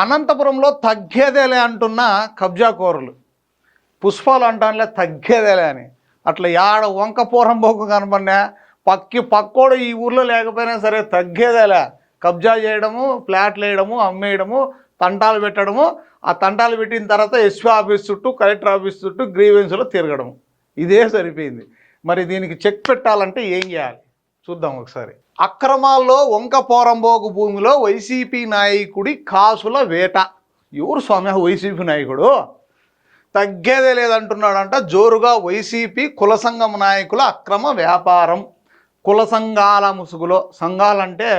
అనంతపురంలో తగ్గేదేలే అంటున్న కబ్జాకోరులు, పుష్పాలు అంటానులే తగ్గేదేలే అని. అట్లా యాడ వంక పూరం పోకు కనపడినా పక్కోడు ఈ ఊర్లో లేకపోయినా సరే తగ్గేదేలే. కబ్జా చేయడము, ఫ్లాట్లు వేయడము, అమ్మేయడము, తంటాలు పెట్టడము, ఆ తంటాలు పెట్టిన తర్వాత ఎస్పీ ఆఫీస్ చుట్టూ, కలెక్టర్ ఆఫీస్ చుట్టూ గ్రీవెన్స్లో తిరగడము, ఇదే సరిపోయింది. మరి దీనికి చెక్ పెట్టాలంటే ఏం చేయాలి చూద్దాం ఒకసారి. అక్రమాల్లో వంక పోరంబోకు భూమిలో వైసీపీ నాయకుడి కాసుల వేట. ఎవరు స్వామి వైసీపీ నాయకుడు? తగ్గేదే లేదంటున్నాడంట. జోరుగా వైసీపీ కుల సంఘం నాయకుల అక్రమ వ్యాపారం. కుల సంఘాల ముసుగులో, సంఘాలంటే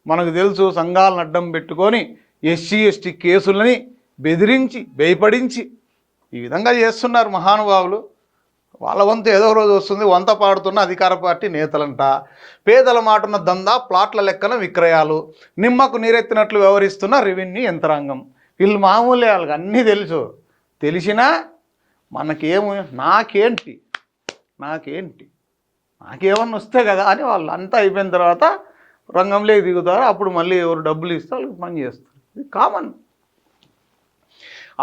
మనకు తెలుసు, సంఘాలను అడ్డం పెట్టుకొని ఎస్సీ ఎస్టీ కేసులని బెదిరించి భయపడించి ఈ విధంగా చేస్తున్నారు మహానుభావులు. వాళ్ళ వంతు ఏదో రోజు వస్తుంది. వంత పాడుతున్న అధికార పార్టీ నేతలంట. పేదల మాటున్న దందా, ప్లాట్ల లెక్కన విక్రయాలు, నిమ్మకు నీరెత్తినట్లు వ్యవహరిస్తున్న రెవెన్యూ యంత్రాంగం. వీళ్ళు మామూలే, వాళ్ళకి అన్నీ తెలుసు. తెలిసినా మనకేమో నాకేమన్నా వస్తే కదా అని వాళ్ళు అంతా అయిపోయిన తర్వాత రంగంలోకి దిగుతారు. అప్పుడు మళ్ళీ ఎవరు డబ్బులు ఇస్తే వాళ్ళకి పని చేస్తారు. ఇది కామన్.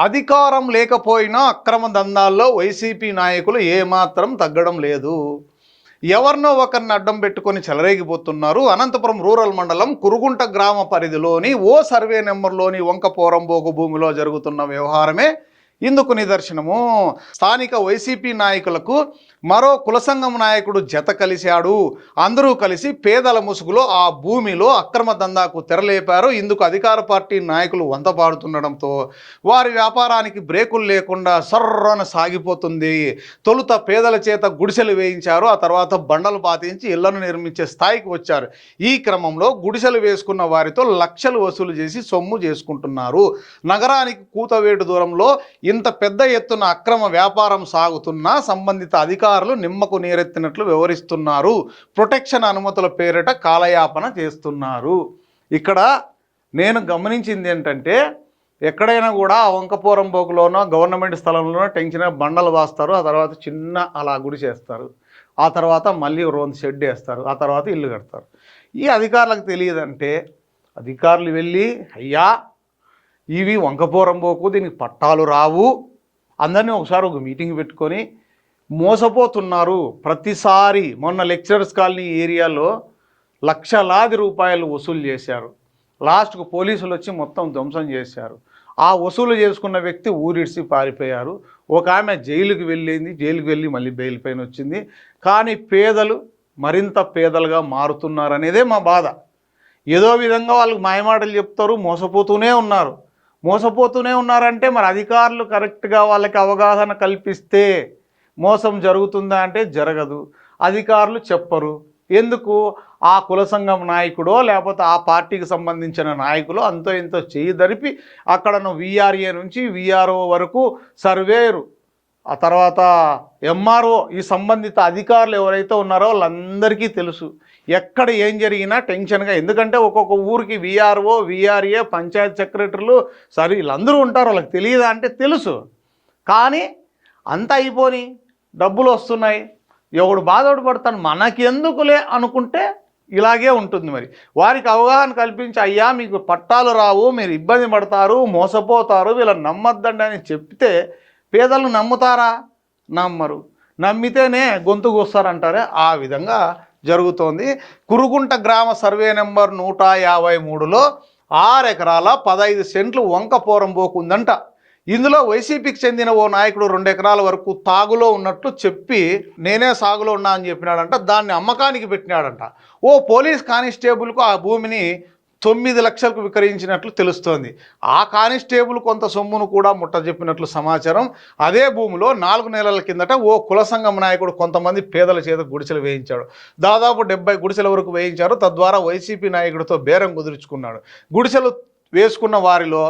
అధికారం లేకపోయినా అక్రమ దందాల్లో వైసీపీ నాయకులు ఏమాత్రం తగ్గడం లేదు. ఎవరినో ఒకరిని అడ్డం పెట్టుకొని చెలరేగిపోతున్నారు. అనంతపురం రూరల్ మండలం కురుగుంట గ్రామ పరిధిలోని ఓ సర్వే నెంబర్లోని వంక పోరంబోకు భూమిలో జరుగుతున్న వ్యవహారమే ఇందుకు నిదర్శనము. స్థానిక వైసీపీ నాయకులకు మరో కుల సంఘం నాయకుడు జత కలిశాడు. అందరూ కలిసి పేదల ముసుగులో ఆ భూమిలో అక్రమ దందాకు తెరలేపారు. ఇందుకు అధికార పార్టీ నాయకులు వంతపాడుతుండడంతో వారి వ్యాపారానికి బ్రేకులు లేకుండా సర్రన సాగిపోతుంది. తొలుత పేదల చేత గుడిసెలు వేయించారు. ఆ తర్వాత బండలు పాతించి ఇళ్లను నిర్మించే స్థాయికి వచ్చారు. ఈ క్రమంలో గుడిసెలు వేసుకున్న వారితో లక్షలు వసూలు చేసి సొమ్ము చేసుకుంటున్నారు. నగరానికి కూతవేటు దూరంలో ఇంత పెద్ద ఎత్తున అక్రమ వ్యాపారం సాగుతున్నా సంబంధిత అధికారులు నిమ్మకు నీరెత్తినట్లు వ్యవహరిస్తున్నారు. ప్రొటెక్షన్ అనుమతుల పేరిట కాలయాపన చేస్తున్నారు. ఇక్కడ నేను గమనించింది ఏంటంటే, ఎక్కడైనా కూడా వంకపోరంబోకులోనో గవర్నమెంట్ స్థలంలోనో టెన్షన్ బండలు వాస్తారు. ఆ తర్వాత చిన్న అలా గుడి చేస్తారు. ఆ తర్వాత మళ్ళీ రోంత షెడ్ వేస్తారు. ఆ తర్వాత ఇల్లు కడతారు. ఈ అధికారులకు తెలియదంటే అధికారులు వెళ్ళి, అయ్యా ఇవి వంకపోరంబోకు, దీనికి పట్టాలు రావు, అందరినీ ఒకసారి ఒక మీటింగ్ పెట్టుకొని మోసపోతున్నారు. ప్రతిసారి మొన్న లెక్చరర్స్ కాలనీ ఏరియాలో లక్షలాది రూపాయలు వసూలు చేశారు. లాస్ట్కు పోలీసులు వచ్చి మొత్తం ధ్వంసం చేశారు. ఆ వసూలు చేసుకున్న వ్యక్తి ఊరిడిసి పారిపోయారు. ఒక ఆమె జైలుకి వెళ్ళి మళ్ళీ బెయిల్ పైన వచ్చింది. కానీ పేదలు మరింత పేదలుగా మారుతున్నారనేదే మా బాధ. ఏదో విధంగా వాళ్ళకి మాయమాటలు చెప్తారు, మోసపోతూనే ఉన్నారంటే మరి అధికారులు కరెక్ట్గా వాళ్ళకి అవగాహన కల్పిస్తే మోసం జరుగుతుందా అంటే జరగదు. అధికారులు చెప్పరు. ఎందుకు? ఆ కుల సంఘం నాయకుడో లేకపోతే ఆ పార్టీకి సంబంధించిన నాయకులు అంతో ఇంతో చేయి దరిపి అక్కడను విఆర్ఏ నుంచి విఆర్ఓ వరకు సర్వేరు, ఆ తర్వాత ఎంఆర్ఓ, ఈ సంబంధిత అధికారులు ఎవరైతే ఉన్నారో వాళ్ళందరికీ తెలుసు ఎక్కడ ఏం జరిగినా టెన్షన్గా. ఎందుకంటే ఒక్కొక్క ఊరికి విఆర్ఓ, విఆర్ఏ, పంచాయత్ సెక్రటరీలు, సరే వీళ్ళందరూ ఉంటారు. వాళ్ళకి తెలియదా అంటే తెలుసు. కానీ అంతా అయిపోని డబ్బులు వస్తున్నాయి, ఎవడు బాధోడు పడతాను, మనకెందుకులే అనుకుంటే ఇలాగే ఉంటుంది. మరి వారికి అవగాహన కల్పించి, అయ్యా మీకు పట్టాలు రావు, మీరు ఇబ్బంది పడతారు, మోసపోతారు, వీళ్ళని నమ్మద్దండి అని చెప్తే పేదలను నమ్ముతారా? నమ్మరు. నమ్మితేనే గొంతు కోస్తారంటారే, ఆ విధంగా జరుగుతోంది. కురుగుంట గ్రామ సర్వే నెంబర్ 153లో 6 ఎకరాల 15 సెంట్లు వంక పోరంబోకు ఉందంట. ఇందులో వైసీపీకి చెందిన ఓ నాయకుడు 2 ఎకరాల వరకు తాగులో ఉన్నట్లు చెప్పి, నేనే సాగులో ఉన్నా అని చెప్పినాడంట. దాన్ని అమ్మకానికి పెట్టినాడంట. ఓ పోలీస్ కానిస్టేబుల్కు ఆ భూమిని 9 లక్షలకు విక్రయించినట్లు తెలుస్తోంది. ఆ కానిస్టేబుల్ కొంత సొమ్మును కూడా ముట్టజెప్పినట్లు సమాచారం. అదే భూమిలో 4 నెలల కిందట ఓ కుల సంఘం నాయకుడు కొంతమంది పేదల చేత గుడిసెలు వేయించాడు. దాదాపు 70 గుడిసెల వరకు వేయించారు. తద్వారా వైసీపీ నాయకుడితో బేరం కుదుర్చుకున్నాడు. గుడిసెలు వేసుకున్న వారిలో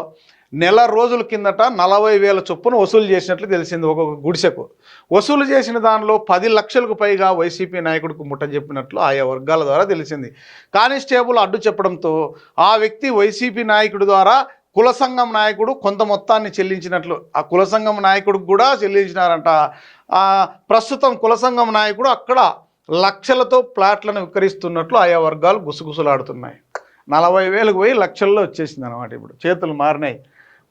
నెల రోజుల కిందట 40,000 చొప్పున వసూలు చేసినట్లు తెలిసింది. ఒక్కొక్క గుడిసెకు వసూలు చేసిన దానిలో 10 లక్షలకు పైగా వైసీపీ నాయకుడికి ముట్టజెప్పినట్లు ఆయా వర్గాల ద్వారా తెలిసింది. కానిస్టేబుల్ అడ్డు చెప్పడంతో ఆ వ్యక్తి వైసీపీ నాయకుడి ద్వారా కుల సంఘం నాయకుడు కొంత మొత్తాన్ని చెల్లించినట్లు, ఆ కుల సంఘం నాయకుడికి కూడా చెల్లించినారంట. ప్రస్తుతం కుల సంఘం నాయకుడు అక్కడ లక్షలతో ప్లాట్లను విక్రయిస్తున్నట్లు ఆయా వర్గాలు గుసగుసలాడుతున్నాయి. 40,000కు పోయి లక్షల్లో వచ్చేసింది అనమాట. ఇప్పుడు చేతులు మారినాయి.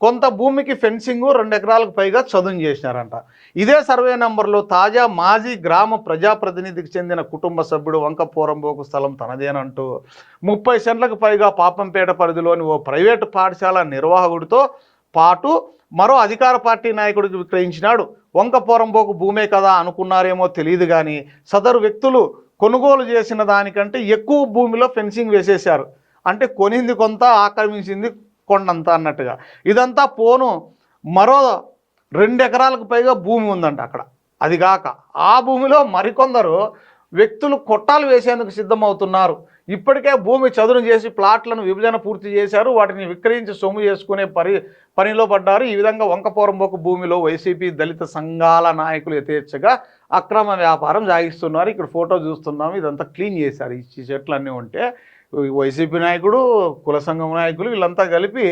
కొంత భూమికి ఫెన్సింగు 2 ఎకరాలకు పైగా చదును చేసినారంట. ఇదే సర్వే నంబర్లో తాజా మాజీ గ్రామ ప్రజాప్రతినిధికి చెందిన కుటుంబ సభ్యుడు వంక పోరంబోకు స్థలం తనదేనంటూ 30 సెంట్లకు పైగా పాపంపేట పరిధిలోని ఓ ప్రైవేటు పాఠశాల నిర్వాహకుడితో పాటు మరో అధికార పార్టీ నాయకుడికి విక్రయించినాడు. వంక పోరంబోకు భూమే కదా అనుకున్నారేమో తెలియదు కానీ సదరు వ్యక్తులు కొనుగోలు చేసిన దానికంటే ఎక్కువ భూమిలో ఫెన్సింగ్ వేసేశారు. అంటే కొనింది కొంత, ఆక్రమించింది కొండంత అన్నట్టుగా. ఇదంతా పోను మరో 2 ఎకరాలకు పైగా భూమి ఉందంట అక్కడ. అది కాక ఆ భూమిలో మరికొందరు వ్యక్తులు కొట్టాలు వేసేందుకు సిద్ధమవుతున్నారు. ఇప్పటికే భూమి చదును చేసి ప్లాట్లను విభజన పూర్తి చేశారు. వాటిని విక్రయించి సొమ్ము చేసుకునే పనిలో పడ్డారు. ఈ విధంగా వంక పోరంబోకు భూమిలో వైసీపీ దళిత సంఘాల నాయకులు యథేచ్ఛగా అక్రమ వ్యాపారం సాగిస్తున్నారు. ఇక్కడ ఫోటో చూస్తున్నాము. ఇదంతా క్లీన్ చేశారు. ఈ చెట్లన్నీ ఉంటే వైసీపీ నాయకుడు, కుల సంఘం నాయకులు వీళ్ళంతా కలిపి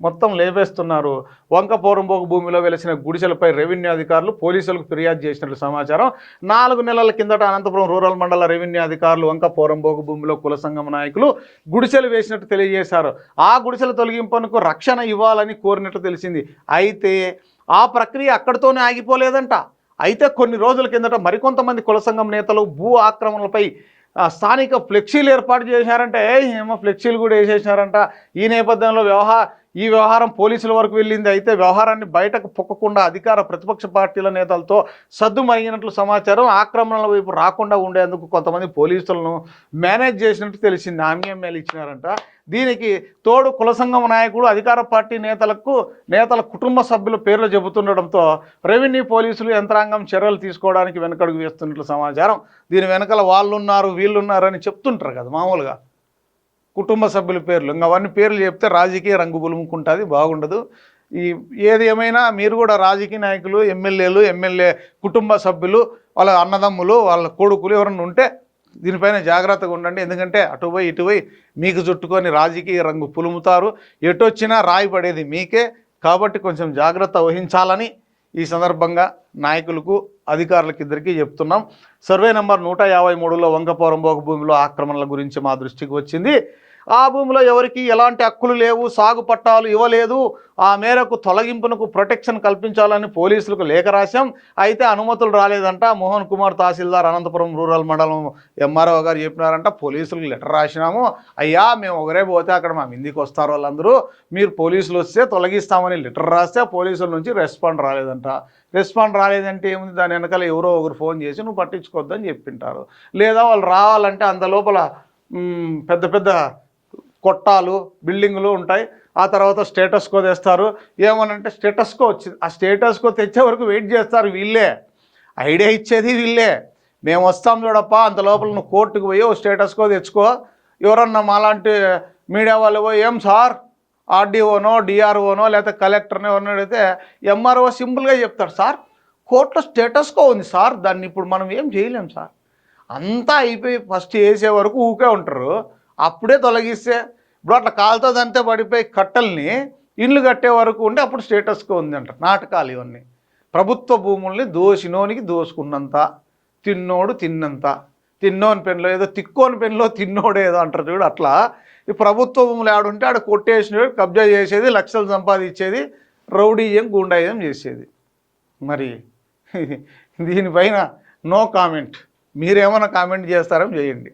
మొత్తం లేపేస్తున్నారు. వంక పోరంబోకు భూమిలో వెలిసిన గుడిసెలపై రెవెన్యూ అధికారులు పోలీసులకు ఫిర్యాదు చేసినట్లు సమాచారం. 4 నెలల కిందట అనంతపురం రూరల్ మండల రెవెన్యూ అధికారులు వంక పోరంబోకు భూమిలో కుల సంఘం నాయకులు గుడిసెలు వేసినట్టు తెలియజేశారు. ఆ గుడిసెల తొలగింపునకు రక్షణ ఇవ్వాలని కోరినట్లు తెలిసింది. అయితే ఆ ప్రక్రియ అక్కడితోనే ఆగిపోలేదంట. అయితే కొన్ని రోజుల కిందట మరికొంతమంది కుల సంఘం నేతలు భూ ఆక్రమణలపై స్థానిక ఫ్లెక్సీలు ఏర్పాటు చేశారంటే ఏమో ఫ్లెక్సీలు కూడా వేసేసినారంట. ఈ నేపథ్యంలో ఈ వ్యవహారం పోలీసుల వరకు వెళ్ళింది. అయితే వ్యవహారాన్ని బయటకు పొక్కకుండా అధికార ప్రతిపక్ష పార్టీల నేతలతో సద్దుమణిగినట్లు సమాచారం. ఆక్రమణల వైపు రాకుండా ఉండేందుకు కొంతమంది పోలీసులను మేనేజ్ చేసినట్టు తెలిసింది. హామీలు ఇచ్చినారంట. దీనికి తోడు కుల సంఘం నాయకుడు అధికార పార్టీ నేతల కుటుంబ సభ్యుల పేర్లు చెబుతుండడంతో రెవెన్యూ పోలీసులు యంత్రాంగం చర్యలు తీసుకోవడానికి వెనకడుగు వేస్తున్నట్లు సమాచారం. దీని వెనకాల వాళ్ళున్నారు వీళ్ళున్నారని చెప్తుంటారు కదా మామూలుగా కుటుంబ సభ్యుల పేర్లు. ఇంకా అవన్నీ పేర్లు చెప్తే రాజకీయ రంగు పులుముకుంటుంది, బాగుండదు. ఏది ఏమైనా మీరు కూడా రాజకీయ నాయకులు, ఎమ్మెల్యే కుటుంబ సభ్యులు, వాళ్ళ అన్నదమ్ములు, వాళ్ళ కొడుకులు ఎవరన్నా ఉంటే దీనిపైన జాగ్రత్తగా ఉండండి. ఎందుకంటే అటుపోయి ఇటుపోయి మీకు చుట్టుకొని రాజకీయ రంగు పులుముతారు. ఎటొచ్చినా రాయి పడేది మీకే. కాబట్టి కొంచెం జాగ్రత్త వహించాలని ఈ సందర్భంగా నాయకులకు, అధికారులకు ఇద్దరికీ చెప్తున్నాం. సర్వే నంబర్ 153లో వంక పోరంబోకు భూమిలో ఆక్రమణల గురించి మా దృష్టికి వచ్చింది. ఆ భూమిలో ఎవరికి ఎలాంటి హక్కులు లేవు, సాగు పట్టాలు ఇవ్వలేదు. ఆ మేరకు తొలగింపునకు ప్రొటెక్షన్ కల్పించాలని పోలీసులకు లేఖ రాశాం. అయితే అనుమతులు రాలేదంట. మోహన్ కుమార్ తహసీల్దార్ అనంతపురం రూరల్ మండలం ఎంఆర్ఓ గారు చెప్పినారంట. పోలీసులకు లెటర్ రాసినాము. అయ్యా మేము ఒకరే పోతే అక్కడ మా మిందికి వస్తారు వాళ్ళందరూ, మీరు పోలీసులు వస్తే తొలగిస్తామని లెటర్ రాస్తే పోలీసుల నుంచి రెస్పాండ్ రాలేదంట. రెస్పాండ్ రాలేదంటే ఏముంది, దాని వెనకాల ఎవరో ఒకరు ఫోన్ చేసి నువ్వు పట్టించుకోవద్దని చెప్పింటారు. లేదా వాళ్ళు రావాలంటే అంత లోపల పెద్ద పెద్ద కొట్టాలు, బిల్డింగులు ఉంటాయి. ఆ తర్వాత స్టేటస్కో తెస్తారు. ఏమనంటే స్టేటస్కో వచ్చింది, ఆ స్టేటస్కో తెచ్చే వరకు వెయిట్ చేస్తారు వీళ్ళే. ఐడియా ఇచ్చేది వీళ్ళే. మేము వస్తాం చూడప్ప, అంత లోపల నువ్వు కోర్టుకు పోయి ఓ స్టేటస్కో తెచ్చుకో. ఎవరన్నా మాలాంటి మీడియా వాళ్ళు పోయి ఏం సార్ ఆర్డీఓనో డిఆర్ఓనో లేకపోతే కలెక్టర్నో ఎవరినో అడిగితే ఎంఆర్ఓ సింపుల్గా చెప్తాడు, సార్ కోర్టులో స్టేటస్కో ఉంది సార్, దాన్ని ఇప్పుడు మనం ఏం చేయలేం సార్. అంతా అయిపోయి ఫస్ట్ వేసే వరకు ఊకే ఉంటారు. అప్పుడే తొలగిస్తే ఇప్పుడు అట్లా కాలుతుందంతే పడిపోయి కట్టల్ని ఇండ్లు కట్టే వరకు ఉంటే అప్పుడు స్టేటస్కో ఉంది అంటారు. నాటకాలు ఇవన్నీ. ప్రభుత్వ భూముల్ని దోషినోనికి దోసుకున్నంత, తిన్నోడు తిన్నంత. తిన్నోని పెన్లో ఏదో తిక్కోని పెన్లో తిన్నోడు ఏదో అంటారు చూడు, అట్లా ఈ ప్రభుత్వ భూములు ఆడుంటే ఆడ కొట్టేసినోడు కబ్జా చేసేది, లక్షలు సంపాదించేది, రౌడీయం గుండాయం చేసేది. మరి దీనిపైన నో కామెంట్. మీరేమైనా కామెంట్ చేస్తారో చేయండి.